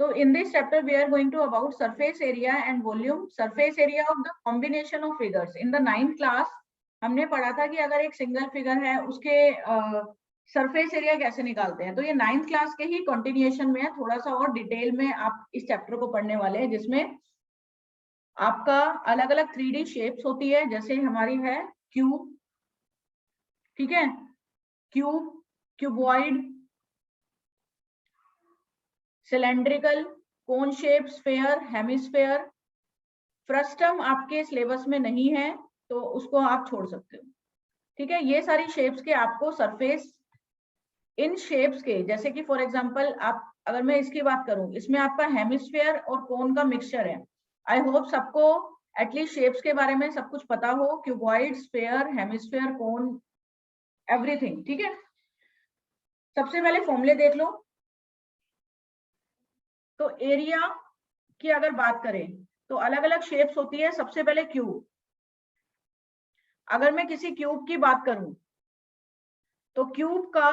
So in this chapter we are going to about surface area and volume, surface area of the combination of figures. In the 9th class हमने पढ़ा था कि अगर एक single figure है उसके surface area कैसे निकालते हैं, तो ये 9th क्लास के ही कंटिन्यूएशन में है, थोड़ा सा और डिटेल में आप इस चैप्टर को पढ़ने वाले हैं, जिसमें आपका अलग अलग 3D शेप्स होती है, जैसे हमारी है क्यूब, ठीक है, cube, cuboid, cylindrical, cone shape, sphere, hemisphere. Frustum आपके सिलेबस में नहीं है तो उसको आप छोड़ सकते हो, ठीक है। ये सारी शेप्स के आपको सरफेस, इन शेप्स के, जैसे कि फॉर एग्जांपल आप, अगर मैं इसकी बात करूं, इसमें आपका हेमिस्फेयर और कोन का मिक्सचर है। आई होप सबको एटलीस्ट शेप्स के बारे में सब कुछ पता हो, क्यूबॉइड, स्फेयर, हेमिस्फेयर, कोन, एवरीथिंग, ठीक है। सबसे पहले फॉर्मूले देख लो। तो एरिया की अगर बात करें तो अलग अलग शेप्स होती है। सबसे पहले क्यूब, अगर मैं किसी क्यूब की बात करूं तो क्यूब का,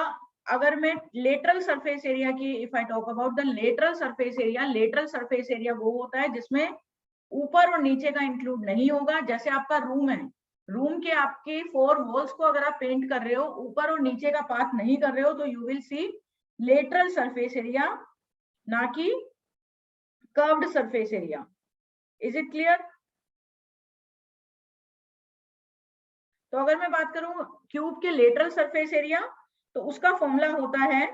अगर मैं लेटरल सरफेस एरिया की, if I talk about the lateral surface area, lateral surface area वो होता है जिसमें ऊपर और नीचे का इंक्लूड नहीं होगा। जैसे आपका रूम है, रूम के आपके 4 वॉल्स को अगर आप पेंट कर रहे हो, ऊपर और नीचे का पार्ट नहीं कर रहे हो, तो you will see lateral surface area, ना कि curved surface area. Is it clear? तो अगर मैं बात करूं क्यूब के लेटरल सरफेस एरिया, तो उसका फॉर्मूला होता है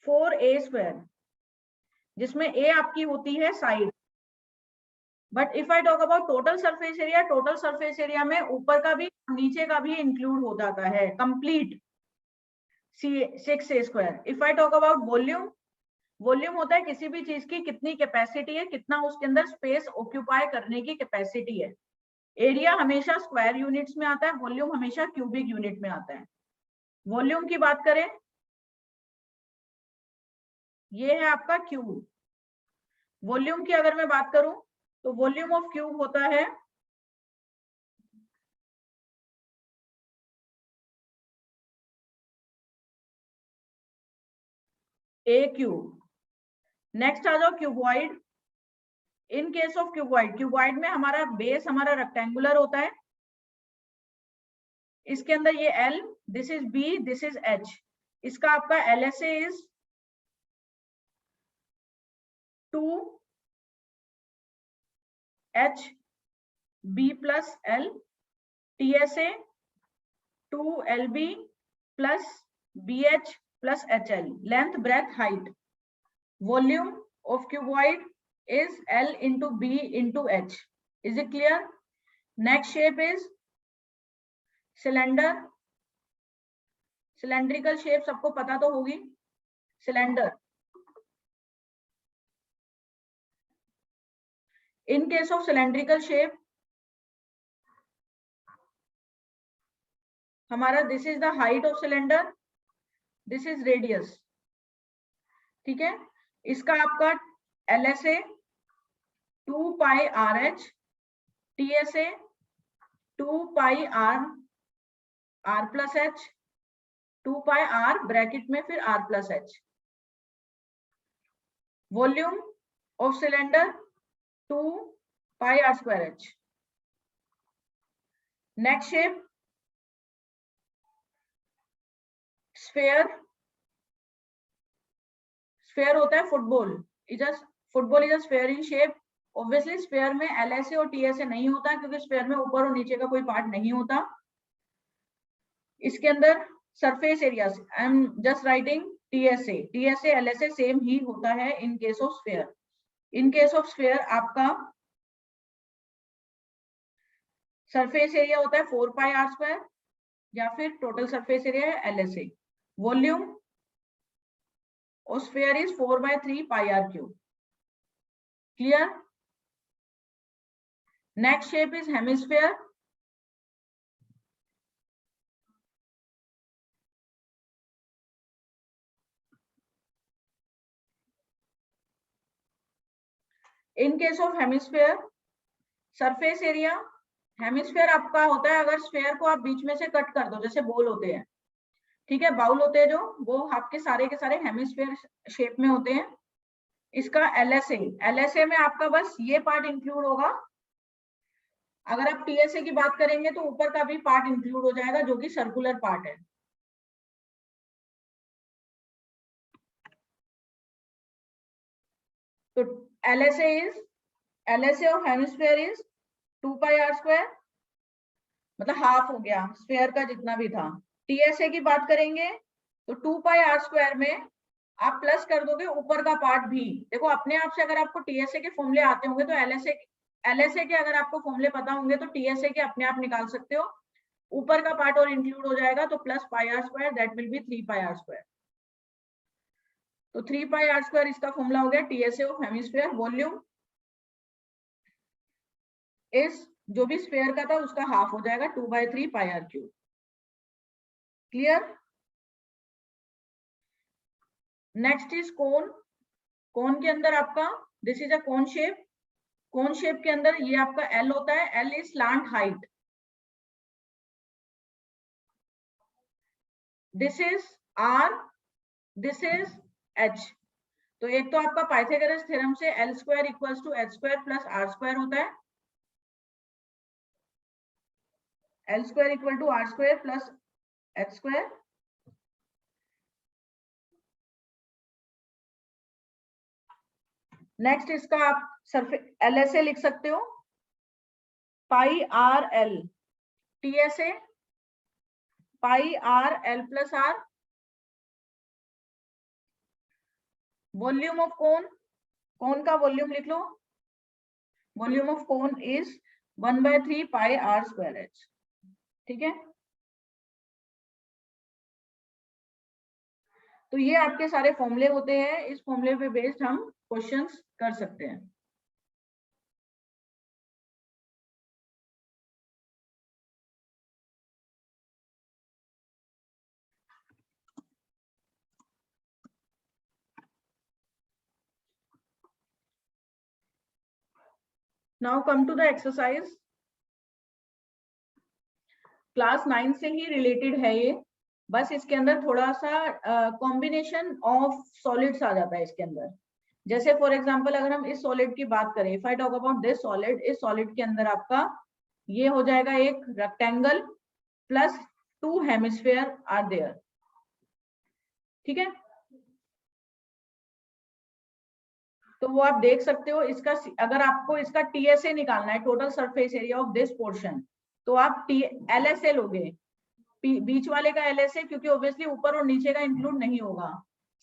फोर ए स्क्वायर, जिसमें ए आपकी होती है side. But if I talk about total surface area, total surface area में ऊपर का भी नीचे का भी इंक्लूड हो जाता है, complete 6 A square. If I talk about volume, volume होता है किसी भी चीज की कितनी कैपेसिटी है, कितना उसके अंदर स्पेस ऑक्यूपाई करने की कैपेसिटी है। एरिया हमेशा स्क्वायर यूनिट्स में आता है, वॉल्यूम हमेशा क्यूबिक यूनिट में आता है। वॉल्यूम की बात करें, ये है आपका क्यूब। वॉल्यूम की अगर मैं बात करूं तो वॉल्यूम ऑफ क्यूब होता है ए क्यूब। नेक्स्ट आ जाओ cuboid. In case of cuboid, cuboid में हमारा बेस हमारा रेक्टेंगुलर होता है, इसके अंदर ये L, this is B, this is H। इसका आपका LSA is 2HB plus L, TSA 2LB plus BH plus HL, length, breadth, height. Volume of cuboid is L into B into H. Is it clear? Next shape is cylinder. Cylindrical shape सबको पता तो होगी, cylinder. In case of cylindrical shape हमारा, this is the height of cylinder, this is radius, ठीक है। इसका आपका LSA 2 pi RH, TSA 2 pi R plus H, 2 pi R bracket में फिर R plus H। Volume of cylinder 2 pi R square H। Next shape sphere. Sphere होता है football, football is a sphere in shape. Obviously sphere में LSA और TSA नहीं होता, क्योंकि sphere में ऊपर और नीचे का कोई पार्ट नहीं होता। इसके अंदर surface area, I am just writing TSA, LSA same ही होता है in case of sphere. In case of sphere आपका सरफेस एरिया होता है 4 पाई R स्क्वायर, या फिर टोटल सरफेस एरिया है LSA। Volume of sphere is 4/3 pi R cube. Clear? Next shape is hemisphere. In case of hemisphere, surface area hemisphere आपका होता है अगर स्फेयर को आप बीच में से कट कर दो, जैसे बॉल होते हैं, ठीक है, बाउल होते हैं जो, वो आपके सारे के सारे हेमिस्फेयर शेप में होते हैं। इसका एलएसए में आपका बस ये पार्ट इंक्लूड होगा। अगर आप टीएसए की बात करेंगे तो ऊपर का भी पार्ट इंक्लूड हो जाएगा जो कि सर्कुलर पार्ट है। तो LSA of hemisphere is 2 pi R square, मतलब हाफ हो गया स्फेयर का जितना भी था। टीएसए की बात करेंगे तो 2 पाई आर स्क्वायर में आप प्लस कर दोगे ऊपर का पार्ट भी। देखो अपने आप से अगर आपको टीएसए के फॉर्मूले आते होंगे तो एलएसए के अगर आपको फॉर्मूले पता होंगे तो टीएसए के अपने आप निकाल सकते हो। ऊपर का पार्ट और इंक्लूड हो जाएगा तो plus pi R square, that will be 3 pi R square. तो 3 पाई आर स्क्वायर इसका फॉर्मूला हो गया टीएसए ऑफ हेमिस्फीयर। वॉल्यूम इस जो भी स्फेयर का था उसका हाफ हो जाएगा 2/3 pi R cube. Clear? Next is cone. Cone के अंदर आपका this is a cone shape. Cone shape के अंदर ये आपका एल होता है, L is slant height, this is R, this is H. तो एक तो आपका पाइथागोरस थ्योरम से L square equals to H square plus R square होता है, L square equal to R square plus H square. Next इसका आप surface LSA लिख सकते हो, pi R L, TSA pi R L plus R. Volume of cone, cone का volume लिख लो, volume of cone is 1/3 pi R square H. ठीक है, तो ये आपके सारे फॉर्मूले होते हैं, इस फॉर्मूले पे बेस्ड हम क्वेश्चंस कर सकते हैं। Now come to the exercise. Class 9 से ही रिलेटेड है ये, बस इसके अंदर थोड़ा सा कॉम्बिनेशन ऑफ सॉलिड्स आ जाता है इसके अंदर। जैसे फॉर एग्जांपल अगर हम इस सॉलिड की बात करें, if I talk about this solid, इस सॉलिड के अंदर आपका ये हो जाएगा एक rectangle plus 2 hemisphere are there. ठीक है, तो वो आप देख सकते हो। इसका अगर आपको इसका टीएसए निकालना है, total surface area of this portion, तो आप एलएसए लोगे, बीच वाले का एलएसए, क्योंकि ऑब्वियसली ऊपर और नीचे का इंक्लूड नहीं होगा।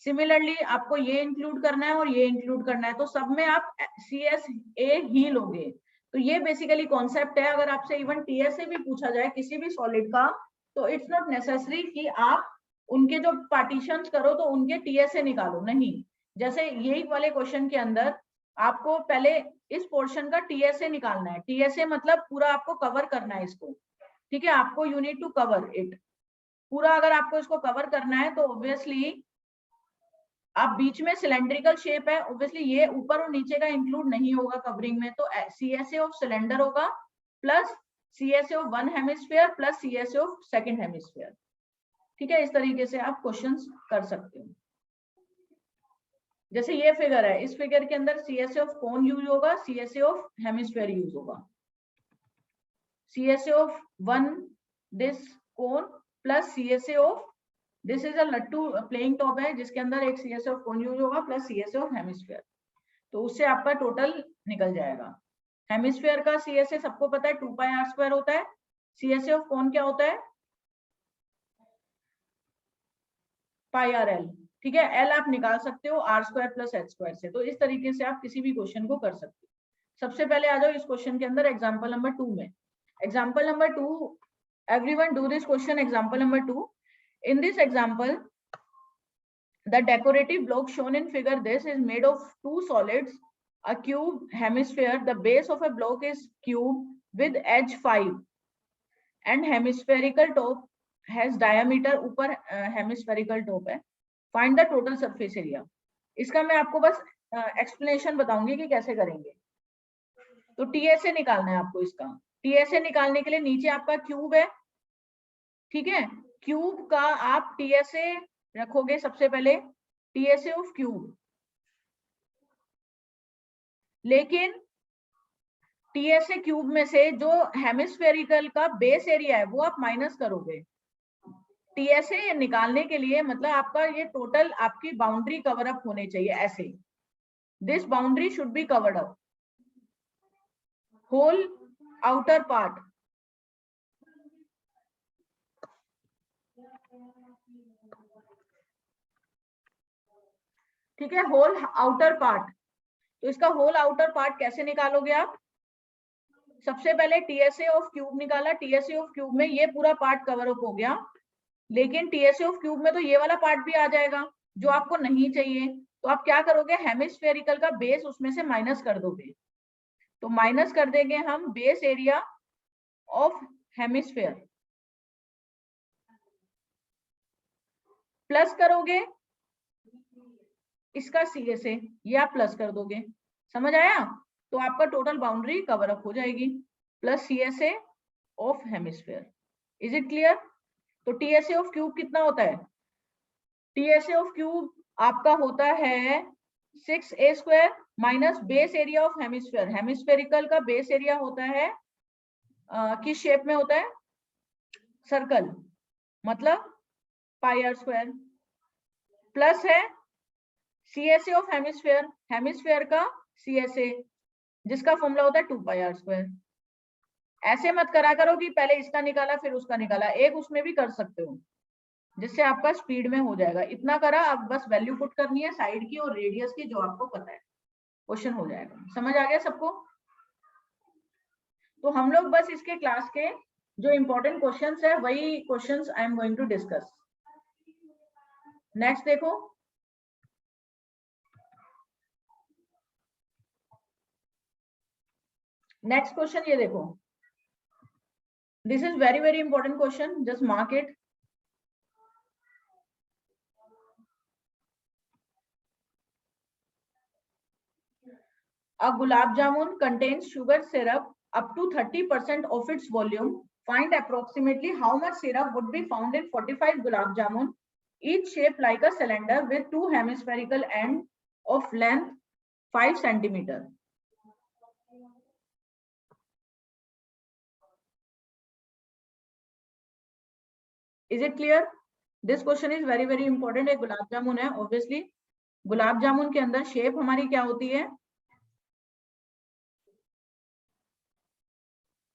सिमिलरली आपको ये इंक्लूड करना है और ये इंक्लूड करना है, तो सब में आप CSA ही लोगे। तो ये बेसिकली कॉन्सेप्ट है। अगर आपसे इवन टीएसए भी पूछा जाए किसी भी सॉलिड का, तो इट्स नॉट नेसेसरी कि आप उनके जो पार्टीशंस करो तो उनके टीएसए निकालो, नहीं। जैसे यही वाले क्वेश्चन के अंदर आपको पहले इस पोर्शन का टीएसए निकालना है। टीएसए मतलब पूरा आपको कवर करना है इसको, ठीक है, आपको you need to cover it पूरा। अगर आपको इसको कवर करना है तो ऑब्वियसली आप बीच में सिलेंड्रिकल शेप है, ऑब्वियसली ये ऊपर और नीचे का इंक्लूड नहीं होगा कवरिंग में, तो सीएसए ऑफ सिलेंडर होगा plus CSA of one hemisphere plus CSA of second hemisphere. ठीक है, इस तरीके से आप क्वेश्चंस कर सकते हो। जैसे ये फिगर है, इस फिगर के अंदर सीएसए ऑफ कोन यूज होगा, सीएसए ऑफ हेमिस्फीयर यूज होगा। CSA of one this cone plus CSA of this is a लट्टू प्लेइंग टॉप है जिसके अंदर एक CSA of cone यूज होगा प्लस CSA of हेमिस्फीयर, तो उससे आपका टोटल निकल जाएगा। हेमिस्फीयर का CSA सबको पता है 2 पाई आर स्क्वायर होता है, CSA of cone क्या होता है, पाई आर एल। ठीक है, एल आप निकाल सकते हो R square plus H square से। तो इस तरीके से आप किसी भी क्वेश्चन को कर सकते हो। सबसे पहले आ जाओ इस क्वेश्चन के अंदर एग्जाम्पल नंबर 2 में। Example number 2, everyone do this question. Example number 2. In this example, the decorative block shown in figure this is made of two solids, a cube hemisphere. The base of a block is cube with edge 5 and hemispherical top has diameter, ऊपर hemispherical top है. Find the total surface area. इसका मैं आपको बस explanation बताऊंगी कि कैसे करेंगे। तो टीएसए निकालना है आपको इसका। टीएसए निकालने के लिए नीचे आपका क्यूब है, ठीक है, क्यूब का आप टीएसए रखोगे सबसे पहले, टीएसए ऑफ क्यूब, लेकिन टीएसए क्यूब में से जो हेमिस्फेरिकल का बेस एरिया है वो आप माइनस करोगे। टीएसए निकालने के लिए मतलब आपका ये टोटल आपकी बाउंड्री कवर अप होने चाहिए ऐसे, this boundary should be covered up, whole outer part, ठीक है, होल आउटर पार्ट। तो इसका होल आउटर पार्ट कैसे निकालोगे आप? सबसे पहले टीएसए ऑफ क्यूब निकाला, टीएसए ऑफ क्यूब में ये पूरा पार्ट कवर अप हो गया, लेकिन टीएसए ऑफ क्यूब में तो ये वाला पार्ट भी आ जाएगा जो आपको नहीं चाहिए। तो आप क्या करोगे, हेमिस्फेरिकल का बेस उसमें से माइनस कर दोगे। तो माइनस कर देंगे हम base area of hemisphere, plus करोगे इसका सीएसए, ये आप प्लस कर दोगे, समझ आया? तो आपका टोटल बाउंड्री कवर अप हो जाएगी, plus CSA of hemisphere. Is it clear? तो टीएसए ऑफ क्यूब कितना होता है? टीएसए ऑफ क्यूब आपका होता है 6a square minus base area of hemisphere. Hemispherical का बेस एरिया होता है किस शेप में होता है? सर्कल, मतलब पाई आर स्क्वायर, प्लस है सीएसए ऑफ हेमिस्फेयर, हेमिस्फेयर का सीएसए जिसका फॉर्मूला होता है 2 पाई आर स्क्वायर। ऐसे मत करा करो कि पहले इसका निकाला फिर उसका निकाला, एक उसमें भी कर सकते हो जिससे आपका स्पीड में हो जाएगा। इतना करा, अब बस वैल्यू पुट करनी है साइड की और रेडियस की जो आपको पता है, क्वेश्चन हो जाएगा। समझ आ गया सबको? तो हम लोग बस इसके क्लास के जो इंपॉर्टेंट क्वेश्चंस है वही questions I am going to discuss. Next देखो, नेक्स्ट क्वेश्चन ये देखो, this is very very important question, just mark it. A gulab jamun contains sugar syrup up to 30% of its volume. Find approximately how much syrup would be found in 45 gulab jamun, each shaped like a cylinder with two hemispherical ends of length 5 centimeter. Is it clear? This question is very very important. एक गुलाब जामुन है, obviously gulab jamun के अंदर shape हमारी क्या होती है?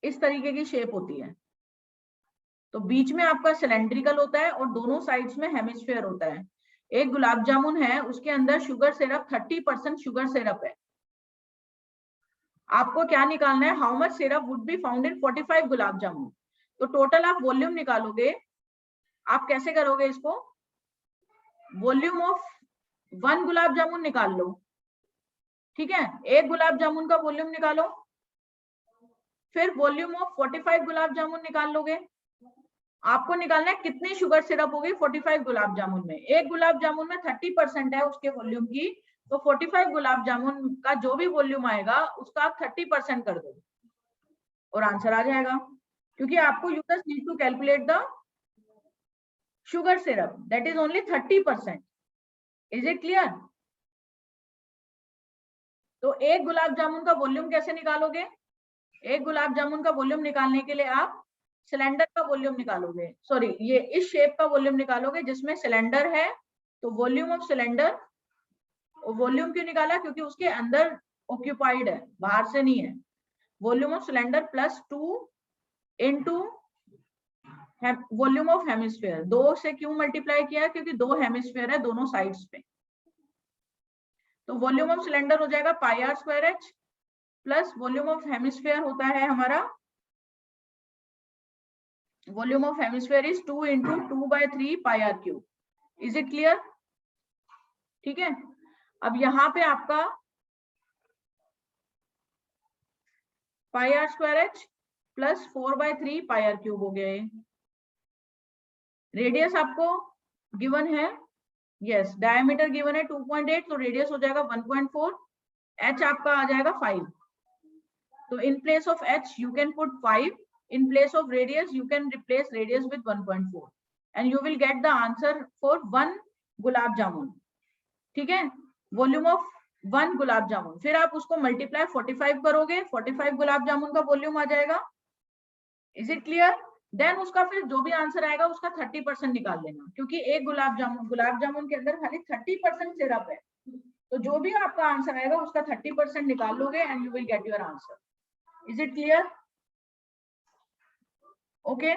इस तरीके की शेप होती है। तो बीच में आपका सिलेंड्रिकल होता है और दोनों साइड्स में हेमिस्फीयर होता है। एक गुलाब जामुन है, उसके अंदर शुगर सिरप 30% शुगर सिरप है। आपको क्या निकालना है? How much syrup would be found in 45 gulab jamun. तो टोटल आप वॉल्यूम निकालोगे, आप कैसे करोगे इसको? वॉल्यूम ऑफ 1 गुलाब जामुन निकाल लो, ठीक है, एक गुलाब जामुन का वॉल्यूम निकालो, फिर वॉल्यूम ऑफ 45 गुलाब जामुन निकाल लोगे। आपको निकालना है कितनी शुगर सिरप होगी 45 गुलाब जामुन में। एक गुलाब जामुन में 30% है उसके वॉल्यूम की, तो 45 गुलाब जामुन का जो भी वॉल्यूम आएगा उसका आप 30% कर दो और आंसर आ जाएगा, क्योंकि आपको you just need to calculate the sugar syrup that is only 30%। Is it clear? तो एक गुलाब जामुन का वॉल्यूम कैसे निकालोगे? एक गुलाब जामुन का वॉल्यूम निकालने के लिए आप सिलेंडर का वॉल्यूम निकालोगे, सॉरी ये इस शेप का वॉल्यूम निकालोगे जिसमें सिलेंडर है। तो वॉल्यूम ऑफ सिलेंडर, वॉल्यूम क्यों निकाला? क्योंकि उसके अंदर ऑक्यूपाइड है, बाहर से नहीं है। Volume of cylinder plus 2 into volume of hemisphere. 2 से क्यों मल्टीप्लाई किया? क्योंकि 2 हेमिस्फीयर है दोनों साइड्स पे। तो वॉल्यूम ऑफ सिलेंडर हो जाएगा pi R square H plus volume of hemisphere होता है हमारा, volume of hemisphere is 2 into 2/3 pi R cube. Is it clear? ठीक है, अब यहाँ पे आपका pi R square H plus 4/3 pi R cube हो गया। रेडियस आपको गिवन है, यस, डायमीटर गिवन है 2.8, तो रेडियस हो जाएगा 1.4, एच आपका आ जाएगा 5। तो in place of h you can put 5, in place of radius you can replace radius with 1.4 and you will get the answer for 1 gulab jamun. ठीक है, वॉल्यूम ऑफ 1 गुलाब जामुन. फिर आप उसको मल्टीप्लाई 45 करोगे, 45 गुलाब जामुन का वॉल्यूम आ जाएगा. Is it clear? देन उसका फिर जो भी आंसर आएगा उसका 30% निकाल लेना, क्योंकि एक गुलाब जामुन के अंदर खाली 30% सिरप है. तो जो भी आपका आंसर आएगा उसका 30% निकाल लोगे and you will get your answer. Is it clear? Okay.